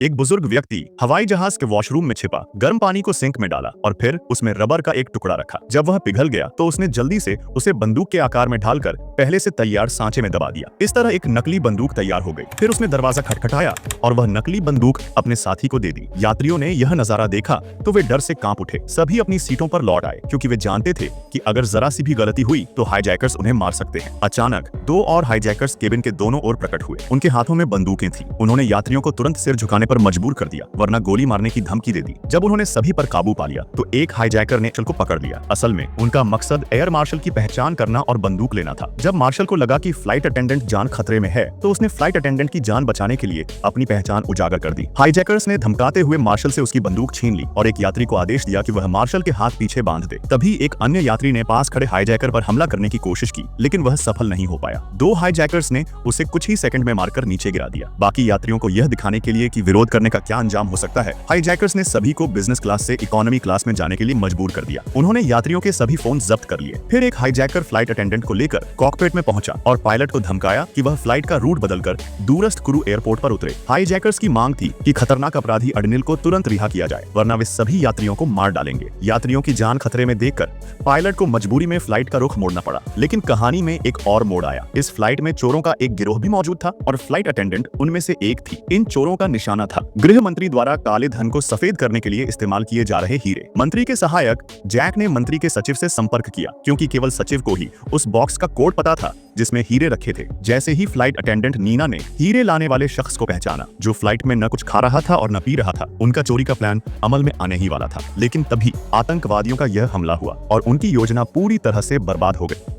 एक बुजुर्ग व्यक्ति हवाई जहाज के वॉशरूम में छिपा गर्म पानी को सिंक में डाला और फिर उसमें रबर का एक टुकड़ा रखा। जब वह पिघल गया तो उसने जल्दी से उसे बंदूक के आकार में ढालकर पहले से तैयार सांचे में दबा दिया। इस तरह एक नकली बंदूक तैयार हो गई। फिर उसने दरवाजा खटखटाया और वह नकली बंदूक अपने साथी को दे दी। यात्रियों ने यह नजारा देखा तो वे डर से कांप उठे। सभी अपनी सीटों पर लौट आए क्योंकि वे जानते थे कि अगर जरा सी भी गलती हुई तो हाईजैकर्स उन्हें मार सकते हैं। अचानक दो और हाईजैकर्स केबिन के दोनों ओर प्रकट हुए। उनके हाथों में बंदूकें थीं। उन्होंने यात्रियों को तुरंत सिर झुकाने पर मजबूर कर दिया, वरना गोली मारने की धमकी दे दी। जब उन्होंने सभी पर काबू पा लिया तो एक हाईजैकर ने मार्शल को पकड़ लिया। असल में उनका मकसद एयर मार्शल की पहचान करना और बंदूक लेना था। जब मार्शल को लगा कि फ्लाइट अटेंडेंट जान खतरे में है तो उसने फ्लाइट अटेंडेंट की जान बचाने के लिए अपनी पहचान उजागर कर दी। हाईजैकर्स ने धमकाते हुए मार्शल से उसकी बंदूक छीन ली और एक यात्री को आदेश दिया कि वह मार्शल के हाथ पीछे बांध दे। तभी एक अन्य यात्री ने पास खड़े हाईजैकर पर हमला करने की कोशिश की, लेकिन वह सफल नहीं हो पाया। दो हाईजैकर्स ने उसे कुछ ही सेकंड में मारकर नीचे गिरा दिया। बाकी यात्रियों को यह दिखाने के लिए कि विरोध करने का क्या अंजाम हो सकता है, हाईजैकर्स ने सभी को बिजनेस क्लास से इकोनॉमी क्लास में जाने के लिए मजबूर कर दिया। उन्होंने यात्रियों के सभी फोन जब्त कर लिए। फिर एक हाईजैकर फ्लाइट अटेंडेंट को लेकर कॉकपिट में पहुंचा और पायलट को धमकाया कि वह फ्लाइट का रूट बदलकर दूरस्थ क्रू एयरपोर्ट पर उतरे। हाईजैकर्स की मांग थी कि खतरनाक अपराधी अडनिल को तुरंत रिहा किया जाए, वरना वे सभी यात्रियों को मार डालेंगे। यात्रियों की जान खतरे में देखकर पायलट को मजबूरी में फ्लाइट का रुख मोड़ना पड़ा। लेकिन कहानी में एक और मोड़ आया। इस फ्लाइट में चोरों का एक गिरोह भी मौजूद था और फ्लाइट अटेंडेंट उनमें से एक थी। इन चोरों का निशाना था गृह मंत्री द्वारा काले धन को सफेद करने के लिए इस्तेमाल किए जा रहे हीरे। मंत्री के सहायक जैक ने मंत्री के सचिव से संपर्क किया क्योंकि केवल सचिव को ही उस बॉक्स का कोड पता था जिसमें हीरे रखे थे। जैसे ही फ्लाइट अटेंडेंट नीना ने हीरे लाने वाले शख्स को पहचाना, जो फ्लाइट में न कुछ खा रहा था और न पी रहा था, उनका चोरी का प्लान अमल में आने ही वाला था। लेकिन तभी आतंकवादियों का यह हमला हुआ और उनकी योजना पूरी तरह से बर्बाद हो गई।